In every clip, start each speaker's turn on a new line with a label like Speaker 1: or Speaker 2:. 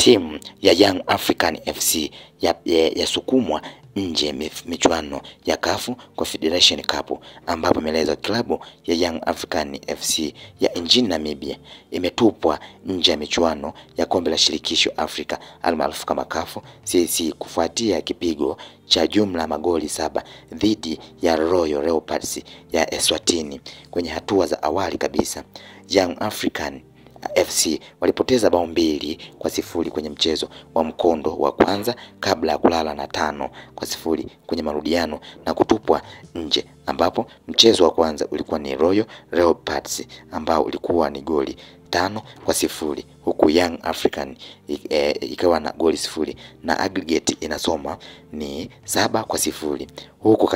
Speaker 1: Timu ya Young African FC yasukumwa nje michuano ya CAF Confederation Cup, ambapo imeelezwa klabu ya Young African FC ya nchini Namibia imetupwa nje ya michuano ya kombe la shirikisho Afrika almaarufu kama CAF CAC kufuatia kipigo cha jumla magoli 7 dhidi ya Royal Leopards ya Eswatini. Kwenye hatua za awali kabisa, Young African FC walipoteza bao 2-0 kwenye mchezo wa mkondo wa kwanza kabla ya kulala na 5-0 kwenye marudiano na kutupwa nje, ambapo mchezo wa kwanza ulikuwa ni Royal Leopards ambao ulikuwa ni goli 5-0, huku Young African ikawa na goli 0 na aggregate inasoma ni 7-0. Huku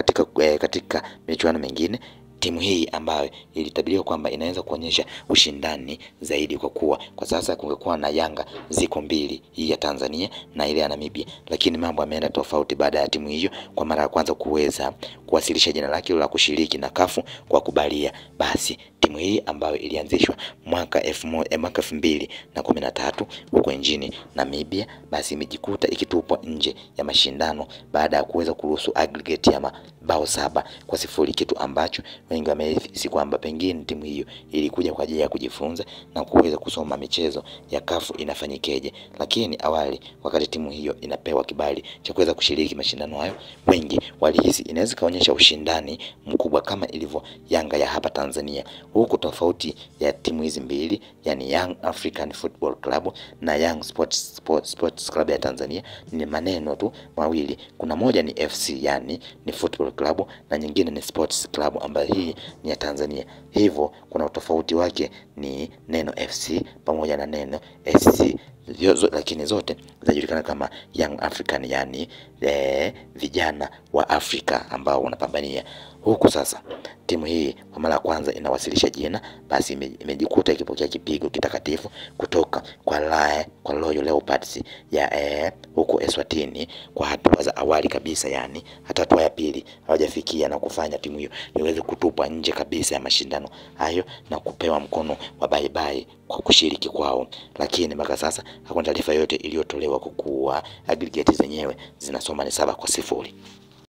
Speaker 1: katika michuano mingine, timu hii ambayo ilitabiriwa kwamba inaweza kuonyesha ushindani zaidi kwa sasa kungekuwa na Yanga ziko mbili, hii ya Tanzania na ile ya Namibia, lakini mambo yameenda tofauti baada ya timu hiyo kwa mara ya kwanza kuweza kuwasilisha jina lake la kushiriki na CAF kwa kubalia. Basi timu hii ambayo ilianzishwa mwaka 2013 huko nchini Namibia, basi imejikuta ikitupwa nje ya mashindano baada ya kuweza kuruhusu aggregate ya mabao 7-0, kitu ambacho wengi wamehisi kwamba pengine timu hiyo ilikuja kwa ajili ya kujifunza na kuweza kusoma michezo ya CAF inafanyikeje. Lakini awali, wakati timu hiyo inapewa kibali cha kuweza kushiriki mashindano hayo, wengi walihisi inaweza kaonyesha ushindani mkubwa kama ilivyo Yanga ya hapa Tanzania. Huku tofauti ya timu hizi mbili, yani Young African Football Club na Young Sports Club ya Tanzania, ni maneno tu mawili. Kuna moja ni FC, yani ni Football Club, na nyingine ni Sports Club ambayo hii ni ya Tanzania. Hivyo kuna utofauti wake ni neno FC pamoja na neno SC, lakini zote zinajulikana kama Young African, yani vijana wa Afrika ambao wanapambania. Huku sasa timu hii kwa mara ya kwanza inawasilisha jina, basi imejikuta ikipokea kipigo kitakatifu kutoka kwa Royal Leopards ya huko Eswatini kwa hatua za awali kabisa, yani hata hatua ya pili hawajafikia, na kufanya timu hiyo iweze kutupwa nje kabisa ya mashindano hayo na kupewa mkono wa bye bye kwa kushiriki kwao. Lakini mpaka sasa hakuna taarifa yote iliyotolewa kwa kuwa aggregate zenyewe zinasoma ni 7-0.